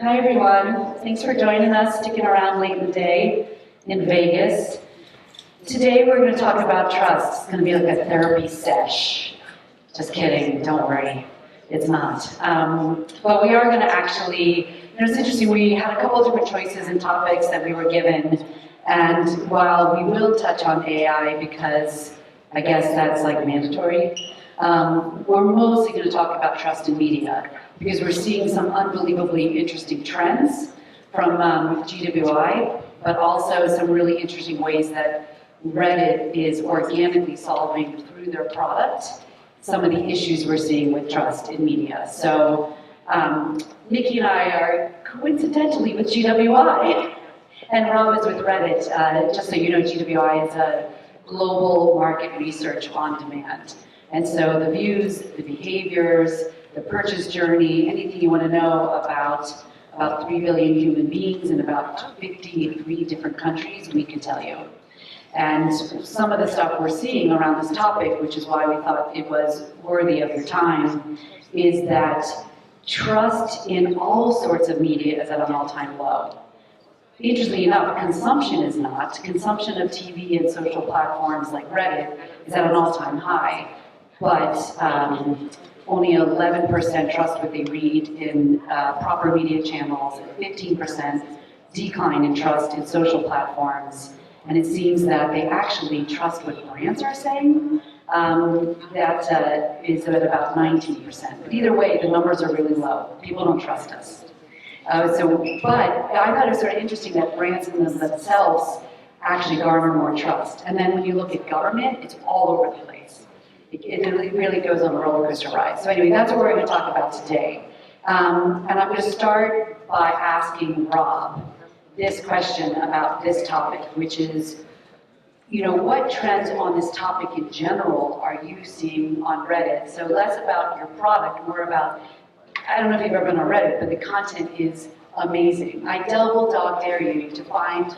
Hi everyone, thanks for joining us, sticking around late in the day in Vegas. Today we're going to talk about trust. It's going to be like a therapy sesh. Just kidding, don't worry, it's not. But we are going to actually, it's interesting, we had a couple of different choices and topics that we were given, and while we will touch on AI because I guess that's like mandatory, we're mostly going to talk about trust in media because we're seeing some unbelievably interesting trends from GWI, but also some really interesting ways that Reddit is organically solving through their product some of the issues we're seeing with trust in media. So Nikki and I are coincidentally with GWI, and Rob is with Reddit. Just so you know, GWI is a global market research on demand. And so the views, the behaviors, the purchase journey, anything you want to know about 3 billion human beings in about 53 different countries, we can tell you. And some of the stuff we're seeing around this topic, which is why we thought it was worthy of your time, is that trust in all sorts of media is at an all-time low. Interestingly enough, consumption is not. Consumption of TV and social platforms like Reddit is at an all-time high, but only 11% trust what they read in proper media channels, and 15% decline in trust in social platforms. And it seems that they actually trust what brands are saying. That is at about 19%. But either way, the numbers are really low. People don't trust us. But I thought it was sort of interesting that brands in themselves actually garner more trust. And then when you look at government, it's all over the place. It really goes on a roller coaster ride. So anyway, that's what we're going to talk about today. And I'm going to start by asking Rob this question about this topic, which is, what trends on this topic in general are you seeing on Reddit? So less about your product, more about, I don't know if you've ever been on Reddit, but the content is amazing. I double dog dare you to find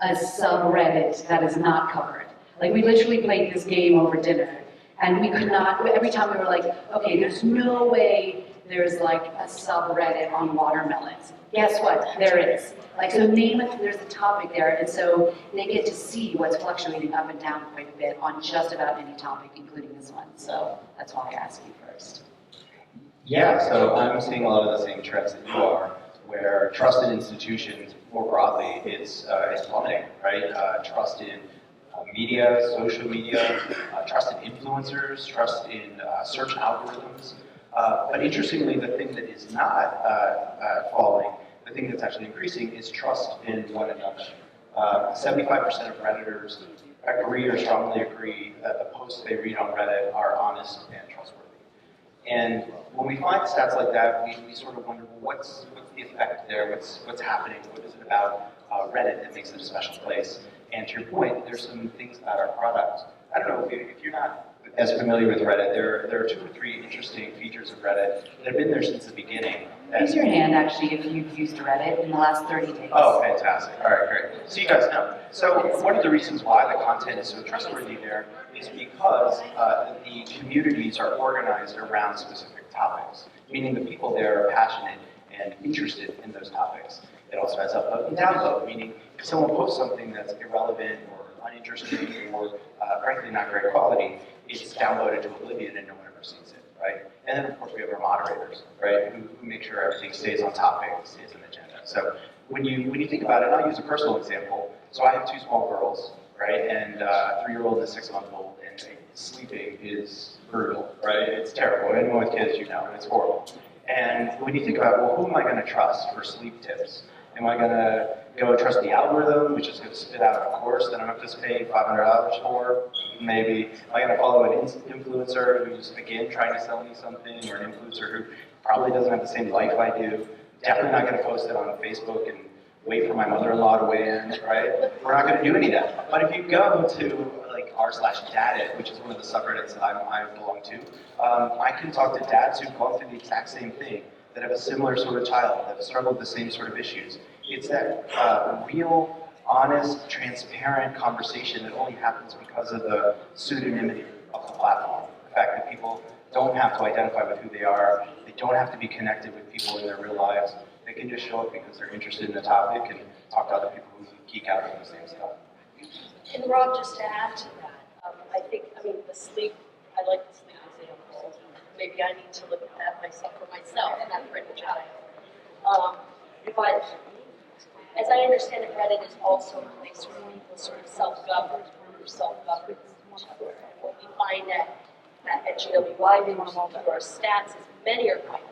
a subreddit that is not covered. Like, we literally played this game over dinner, and we could not, every time we were like, okay, there's no way there's like a subreddit on watermelons. Guess what? There is. Like, so name it, there's a topic there, and so they get to see what's fluctuating up and down quite a bit on just about any topic, including this one. So that's why I asked you first. Yeah, so I'm seeing a lot of the same trends that you are, where trust in institutions more broadly is plummeting, right? Trust in media, social media, trust in influencers, trust in search algorithms. But interestingly, the thing that is not falling, the thing that's actually increasing, is trust in one another. 75% of Redditors agree or strongly agree that the posts they read on Reddit are honest and trustworthy. And when we find stats like that, we sort of wonder, well, what's the effect there? What's happening? What is it about Reddit that makes it a special place? And to your point, there's some things about our product. I don't know if you're not as familiar with Reddit. There are 2 or 3 interesting features of Reddit that have been there since the beginning. Raise your hand, actually, if you've used Reddit in the last 30 days. Oh, fantastic. All right, great. So you guys know. So one of the reasons why the content is so trustworthy there is because the communities are organized around specific topics, meaning the people there are passionate and interested in those topics. It also has upvote and downvote, meaning if someone posts something that's irrelevant or uninteresting or frankly not great quality, it's downloaded to oblivion and no one ever sees it, right? And then of course we have our moderators, right, who make sure everything stays on topic, stays on agenda. So when you think about it, and I'll use a personal example. So I have 2 small girls, right, and a 3-year-old and a 6-month-old, and sleeping is brutal, right? It's terrible. Anyone with kids, it's horrible. And when you think about, well, who am I going to trust for sleep tips? Am I going to go trust the algorithm, which is going to spit out a course that I'm going to just pay $500 for? Maybe. Am I going to follow an influencer who's, again, trying to sell me something, or an influencer who probably doesn't have the same life I do? Definitely not going to post it on Facebook and wait for my mother-in-law to weigh in, right? We're not going to do any of that. But if you go to like r/daddit, which is one of the subreddits that I belong to, I can talk to dads who've gone through the exact same thing, that have a similar sort of child, that have struggled with the same sort of issues. It's that real, honest, transparent conversation that only happens because of the pseudonymity of the platform. The fact that people don't have to identify with who they are, they don't have to be connected with people in their real lives. They can just show up because they're interested in the topic and talk to other people who geek out on the same stuff. And Rob, just to add to that, the sleep, I like the sleep example. Maybe I need to look at that myself for myself, not for any child. But as I understand it, Reddit is also a place where people sort of self-govern, self-govern each other. And what we find at GWI, we want to through our stats, is many are quite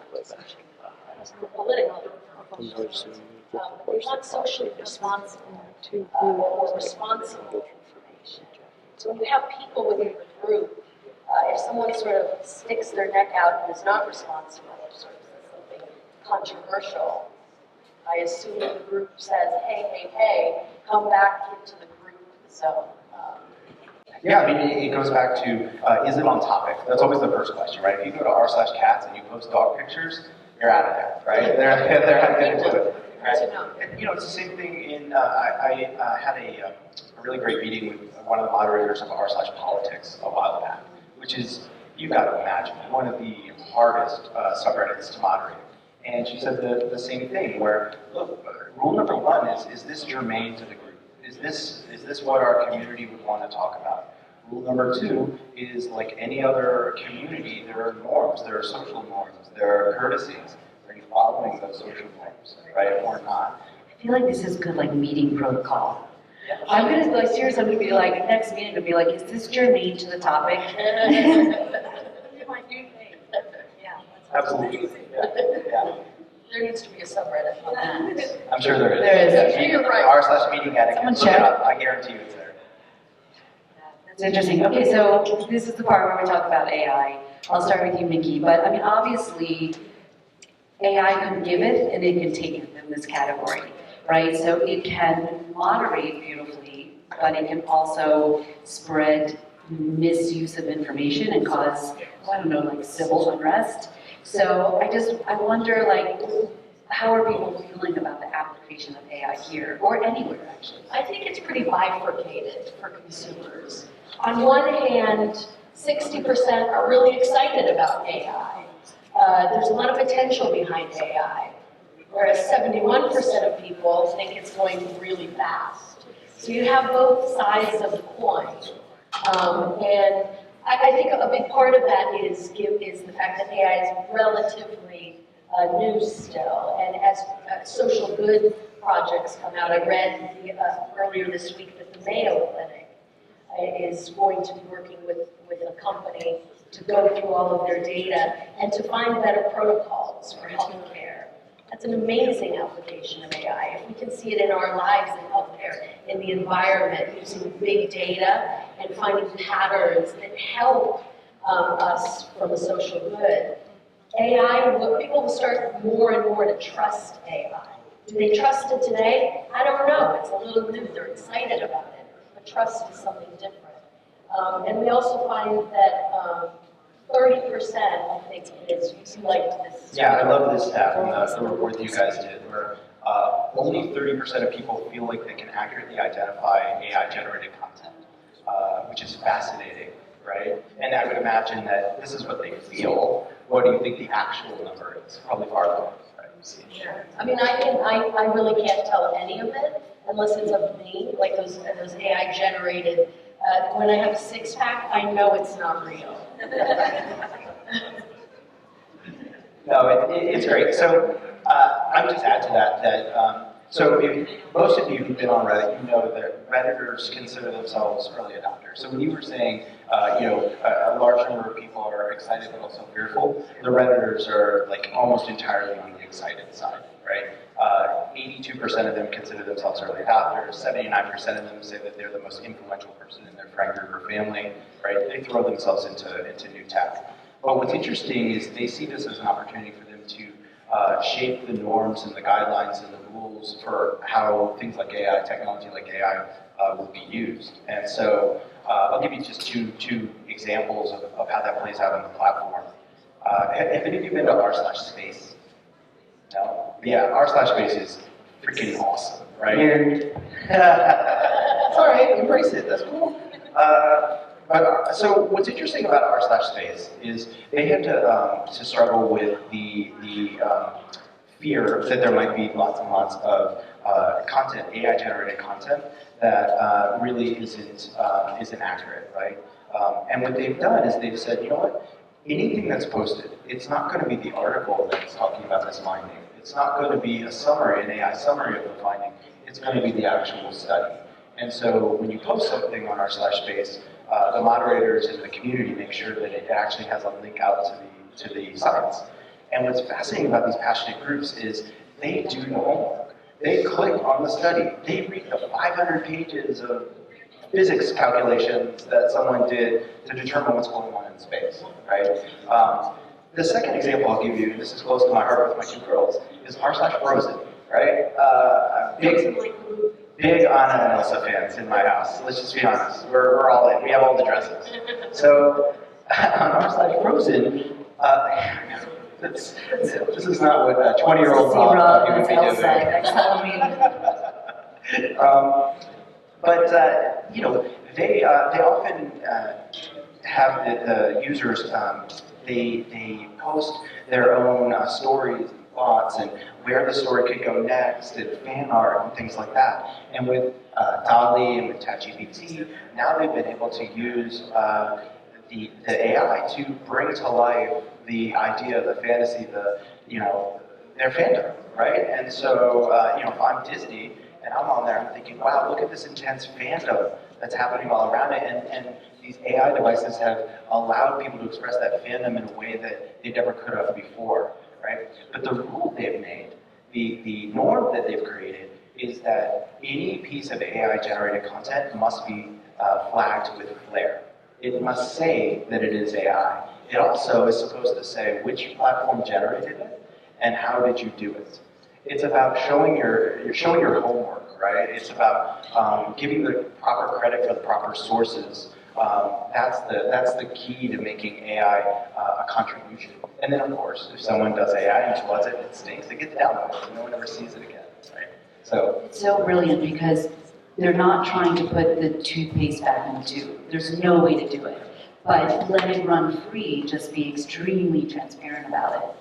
political. We want socially responsible or responsible information. So when you have people within the group, if someone sort of sticks their neck out and is not responsible or sort of says something controversial, I assume the group says, hey, come back into the group. So, yeah, I mean, it goes back to, is it on topic? That's always the first question, right? If you go to r/cats and you post dog pictures, you're out of there, right? They're not going to do it. Right? And, it's the same thing in, I had a really great meeting with one of the moderators of r/politics a while back, which is, you got to imagine, one of the hardest subreddits to moderate. And she said the same thing, where, look, rule number one is this germane to the group? Is this what our community would want to talk about? Rule number two is, like any other community, there are norms, there are social norms, there are courtesies. Are you following those social norms, right, or not? I feel like this is good, like, meeting protocol. I'm gonna, like, seriously, I'm gonna be like, next meeting, I'm gonna be like, is this germane to the topic? Absolutely. Yeah. there needs to be a subreddit on that. I'm sure there is. There is. Yeah. You're right. r/meeting etiquette. Someone Look it check. up. I guarantee you it's there. That's interesting. Okay, so this is the part where we talk about AI. I'll start with you, Mickey. But I mean, obviously, AI can give it and it can take it in this category, right? So it can moderate beautifully, but it can also spread misuse of information and cause, I don't know, like civil unrest. So I wonder, like, how are people feeling about the application of AI here, or anywhere, actually? I think it's pretty bifurcated for consumers. On one hand, 60% are really excited about AI. There's a lot of potential behind AI, whereas 71% of people think it's going really fast. So you have both sides of the coin. And I think a big part of that is the fact that AI is relatively new still. And as social good projects come out, I read earlier this week that the Mayo Clinic is going to be working with a company to go through all of their data and to find better protocols for healthcare. That's an amazing application of AI. If we can see it in our lives in healthcare, in the environment, using big data and finding patterns that help us from a social good, people will start more and more to trust AI. Do they trust it today? I don't know. It's a little new. They're excited about it. But trust is something different. And we also find that 30%, I think, is like this. Yeah, I love this stat from the report that you guys did, where only 30% of people feel like they can accurately identify AI-generated content, which is fascinating, right? And I would imagine that this is what they feel. What do you think the actual number is? Probably far lower, right? Sure. I mean, I really can't tell any of it unless it's of me, like those AI-generated. When I have a six-pack, I know it's not real. No, it's great. So I would just add to that so if most of you who've been on Reddit, you know that Redditors consider themselves early adopters. So when you were saying, a large number of people are excited but also fearful, the Redditors are like almost entirely on the excited side, right? 82% of them consider themselves early adopters. 79% of them say that they're the most influential person in their friend group or family, right? They throw themselves into new tech. But what's interesting is they see this as an opportunity for them to shape the norms and the guidelines and the rules for how things like AI, technology like AI, will be used. And so I'll give you just two examples of how that plays out on the platform. Have any of you been to r/space? No? Yeah, r/space is freaking awesome, right? Weird. It's all right, embrace it, that's cool. So what's interesting about r/space is they had to struggle with the fear that there might be lots and lots of content, AI-generated content, that really isn't accurate, right? And what they've done is they've said, you know what? Anything that's posted, it's not going to be the article that's talking about this finding. It's not going to be a summary, an AI summary of the finding. It's going to be the actual study. And so when you post something on r/space, the moderators in the community make sure that it actually has a link out to the science. And what's fascinating about these passionate groups is they do the homework. They click on the study. They read the 500 pages of physics calculations that someone did to determine what's going on in space, right? The second example I'll give you, and this is close to my heart with my two girls, is r/Frozen, right? Big Anna and Elsa fans in my house. Let's just be honest. We're all in. We have all the dresses. So on r/Frozen, this is not what a 20-year-old thought he would be doing. Next Halloween. But you know, they often have the users. They post their own stories and thoughts and where the story could go next and fan art and things like that. And with DALL-E and with ChatGPT, now they've been able to use the AI to bring to life the idea, the fantasy, their fandom, right? And so, if I'm Disney and I'm on there, I'm thinking, wow, look at this intense fandom that's happening all around it, and these AI devices have allowed people to express that fandom in a way that they never could have before, right? But the rule they've made, the norm that they've created, is that any piece of AI-generated content must be flagged with flair. It must say that it is AI. It also is supposed to say which platform generated it and how did you do it. It's about showing your homework, right? It's about giving the proper credit for the proper sources. That's the key to making AI a contribution. And then, of course, if someone does AI and floods it, it stinks. It gets downloaded. No one ever sees it again, right? So It's so brilliant because they're not trying to put the toothpaste back in the tube. There's no way to do it. But let it run free, just be extremely transparent about it,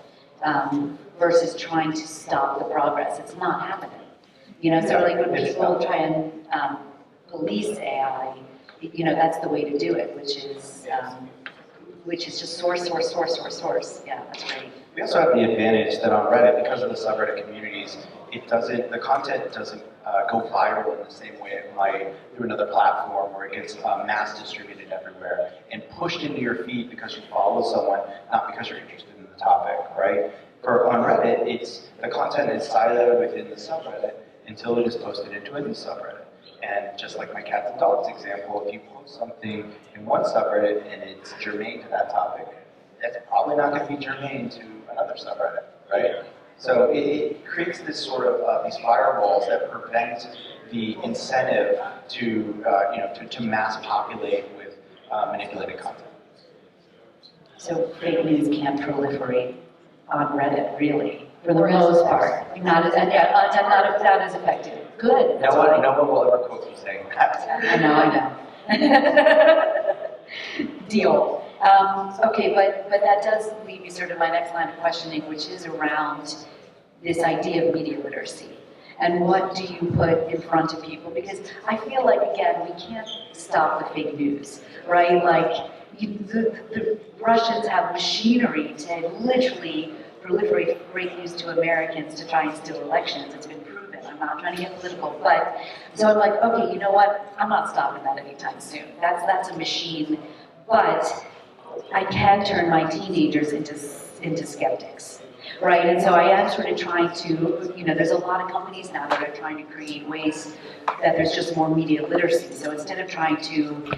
versus trying to stop the progress. It's not happening. So like when people try and police AI, that's the way to do it, which is just source. Yeah, that's great. we also have the advantage that on Reddit, because of the subreddit communities, the content doesn't go viral in the same way it might through another platform where it gets mass distributed everywhere and pushed into your feed because you follow someone, not because you're interested in the topic, right? On Reddit, the content is siloed within the subreddit until it is posted into a new subreddit. And just like my cats and dogs example, if you post something in one subreddit and it's germane to that topic, that's probably not going to be germane to another subreddit, right? So it creates this sort of these firewalls that prevent the incentive to mass populate with manipulated content. So fake news can't proliferate on Reddit, really, for the most part. Not as effective. Good. No one will ever quote you saying that. I know. Deal. Okay, but that does lead me sort of my next line of questioning, which is around this idea of media literacy. And what do you put in front of people? Because I feel like, again, we can't stop the fake news, right? Like, the Russians have machinery to literally proliferate fake news to Americans to try and steal elections. It's been proven. I'm not trying to get political, but so I'm like, okay, you know what? I'm not stopping that anytime soon. That's a machine, but I can turn my teenagers into skeptics, right? And so I am sort of trying to, there's a lot of companies now that are trying to create ways that there's just more media literacy. So instead of trying to,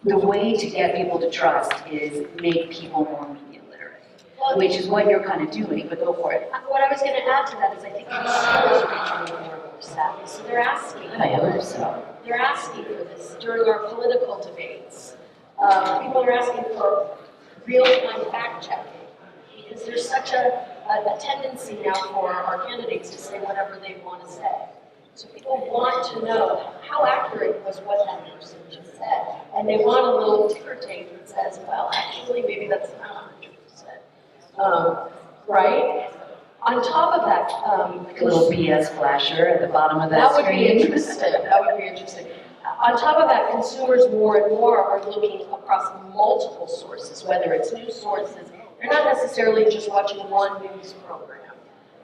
the way to get people to trust is make people more media literate, which is what you're kind of doing, but go for it. What I was going to add to that is I think consumers are becoming more and more savvy. So they're asking. I hope so. They're asking for this during our political debates. People are asking for real-time fact-checking because there's such a tendency now for our candidates to say whatever they want to say. So people want to know how accurate was what that person just said. And they want a little ticker tape that says, well, actually, maybe that's not 100%. Right? On top of that, A little BS flasher at the bottom of that that would screen. be interesting. That would be interesting. On top of that, consumers more and more are looking across multiple sources, whether it's news sources. They're not necessarily just watching one news program.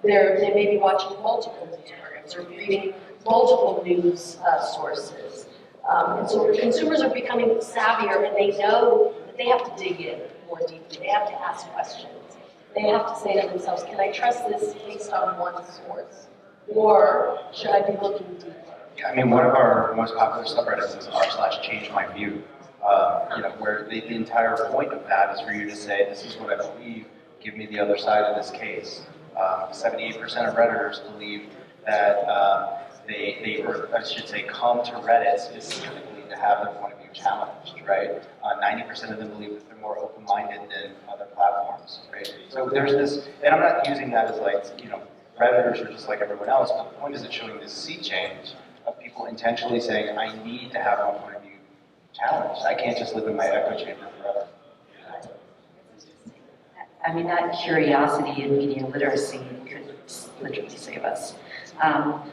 They may be watching multiple news programs or reading multiple news sources. And so consumers are becoming savvier, and they know that they have to dig in more deeply. They have to ask questions. They have to say to themselves, can I trust this based on one source? Or should I be looking deeper? Yeah, I mean, one of our most popular subreddits is r/change my view. Where the entire point of that is for you to say, this is what I believe, give me the other side of this case. 78% of Redditors believe that I should say, come to Reddit specifically to have their point of view challenged, right? 90% of them believe that they're more open-minded than other platforms, right? So there's this, and I'm not using that as like, Redditors are just like everyone else, but the point is it's showing this sea change of people intentionally saying, I need to have my point of view challenged. I can't just live in my echo chamber forever. I mean, that curiosity and media literacy could literally save us.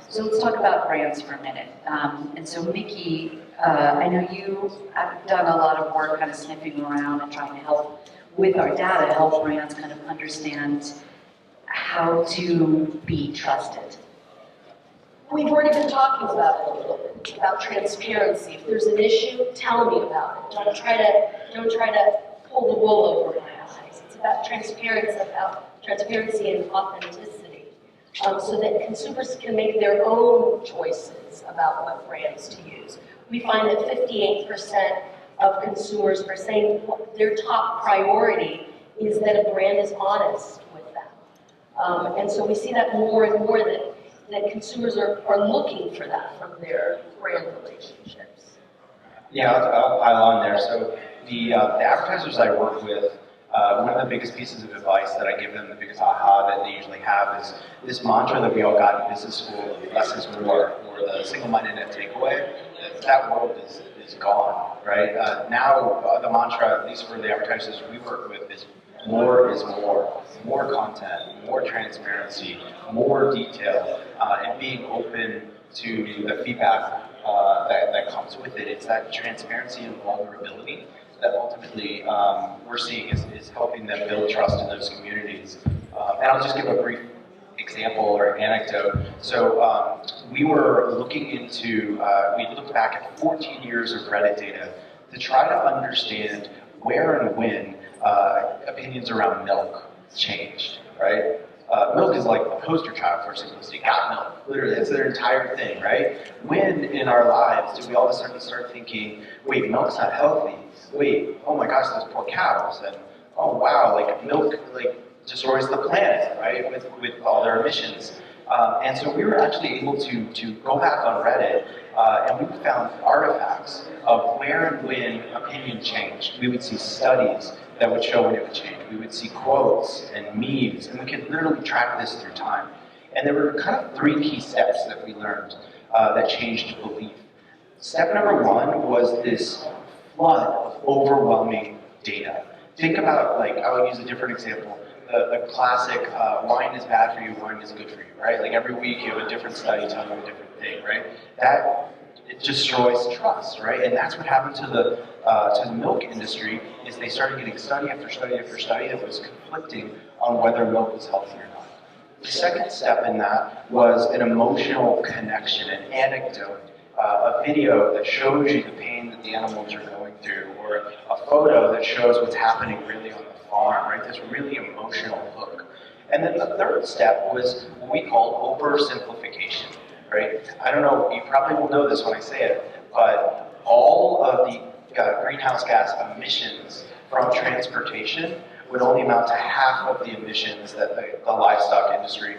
So let's talk about brands for a minute. And so Mickey, I know you have done a lot of work kind of sniffing around and trying to help with our data, help brands kind of understand how to be trusted. We've already been talking about it a little bit, about transparency. If there's an issue, tell me about it. Don't try to pull the wool over my eyes. It's about transparency and authenticity, so that consumers can make their own choices about what brands to use. We find that 58% of consumers are saying their top priority is that a brand is honest with them. And so we see that more and more that consumers are looking for that from their brand relationships. Yeah, I'll pile on there. So the advertisers I work with, one of the biggest pieces of advice that I give them, the biggest aha that they usually have is this mantra that we all got in business school, less is more, or the single-minded net takeaway. That world is gone, right? Now the mantra, at least for the advertisers we work with, is more is more. More content, more transparency, more detail, and being open to the feedback that comes with it. It's that transparency and vulnerability that ultimately we're seeing is helping them build trust in those communities. And I'll just give a brief example or anecdote. So we were looking into, we looked back at 14 years of Reddit data to try to understand where and when opinions around milk changed, right? Milk is like the poster child for simplicity. Got milk, literally, that's their entire thing, right? When in our lives did we all of a sudden start thinking, wait, milk's not healthy. Wait, oh my gosh, those poor cows, and oh wow, like milk destroys the planet, right? With all their emissions. And so we were actually able to go back on Reddit, and we found artifacts of where and when opinion changed. We would see studies that would show when it would change. We would see quotes and memes, and we could literally track this through time. And there were kind of 3 key steps that we learned that changed belief. Step number 1 was this flood of overwhelming data. Think about, like, I'll use a different example. The classic, wine is bad for you, wine is good for you, right? Like every week you have a different study telling you a different thing, right? That, it destroys trust, right? And that's what happened to the milk industry, is they started getting study after study after study that was conflicting on whether milk was healthy or not. The second step in that was an emotional connection, an anecdote, a video that shows you the pain that the animals are going through, or a photo that shows what's happening really on the farm, right? This really emotional hook. And then the third step was what we called oversimplification, right? I don't know, you probably will know this when I say it, but all of the greenhouse gas emissions from transportation would only amount to half of the emissions that the livestock industry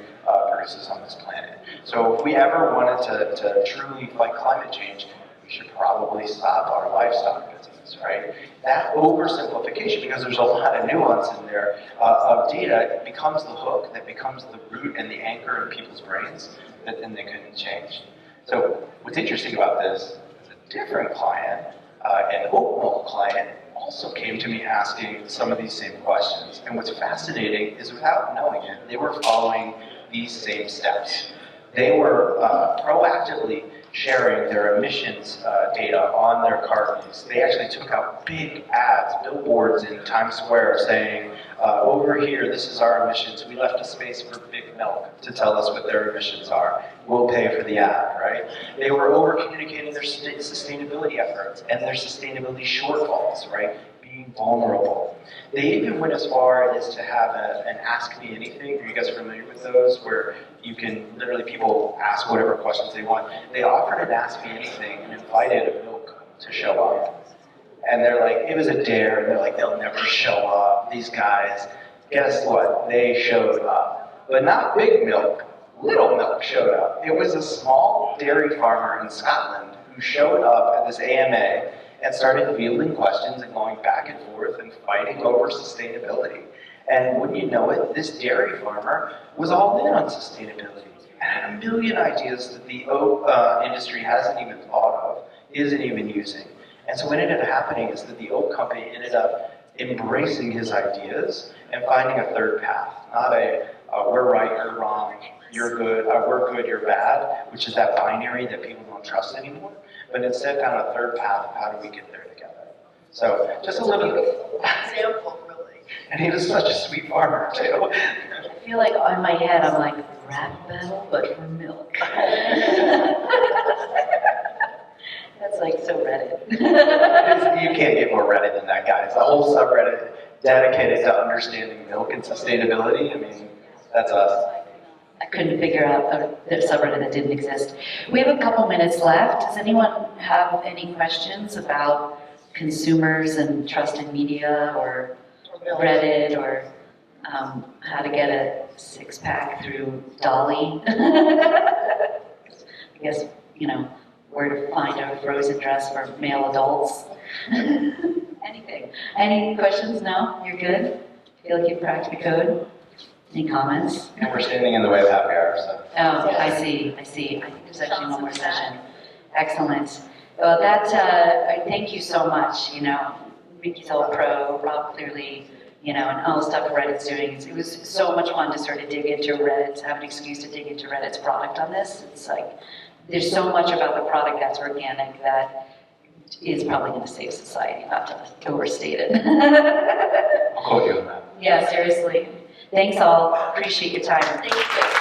produces on this planet. So if we ever wanted to truly fight climate change, we should probably stop our livestock business, right? That oversimplification, because there's a lot of nuance in there of data, it becomes the hook, that becomes the root and the anchor in people's brains that then they couldn't change. So what's interesting about this is a different client, an oat milk client, also came to me asking some of these same questions. And what's fascinating is without knowing it, they were following these same steps. They were proactively sharing their emissions data on their cartons. They actually took out big ads, billboards in Times Square saying, over here, this is our emissions. We left a space for Big Milk to tell us what their emissions are. We'll pay for the ad, right? They were over-communicating their sustainability efforts and their sustainability shortfalls, right? Being vulnerable. They even went as far as to have an Ask Me Anything. Are you guys familiar with those? Where you can, literally people ask whatever questions they want. They offered an Ask Me Anything and invited Milk to show up. And they're like, it was a dare, and they're like, they'll never show up, these guys. Guess what? They showed up. But not Big Milk, Little Milk showed up. It was a small dairy farmer in Scotland who showed up at this AMA and started fielding questions and going back and forth and fighting over sustainability. And wouldn't you know it, this dairy farmer was all in on sustainability and had a million ideas that the oat industry hasn't even thought of, isn't even using. And so what ended up happening is that the oat company ended up embracing his ideas and finding a third path, not a we're right, you're wrong, you're good, we're good, you're bad, which is that binary that people don't trust anymore, but instead found a third path of how do we get there together. So just a little bit. Example, really. And he was such a sweet farmer too. I feel like on my head, I'm like, rap battle, but for milk. That's like so Reddit. You can't get more Reddit than that, guys. The whole subreddit dedicated to understanding milk and sustainability. I mean, that's us. I couldn't figure out the subreddit that didn't exist. We have a couple minutes left. Does anyone have any questions about consumers and trust in media or Reddit or how to get a six-pack through Dolly? I guess, where to find a frozen dress for male adults. Anything. Any questions? No? You're good? Feel like you've cracked the code? Any comments? And we're standing in the way of happy hour, so. Oh, I see. I think there's actually one more session. Excellent. Well, I thank you so much. Ricky's all pro, Rob clearly, and all the stuff Reddit's doing. It was so much fun to sort of dig into Reddit, have an excuse to dig into Reddit's product on this. It's like, there's so much about the product that's organic that is probably going to save society, not to overstate it. I'll quote you on that. Yeah, seriously. Thanks all. Appreciate your time. Thank you.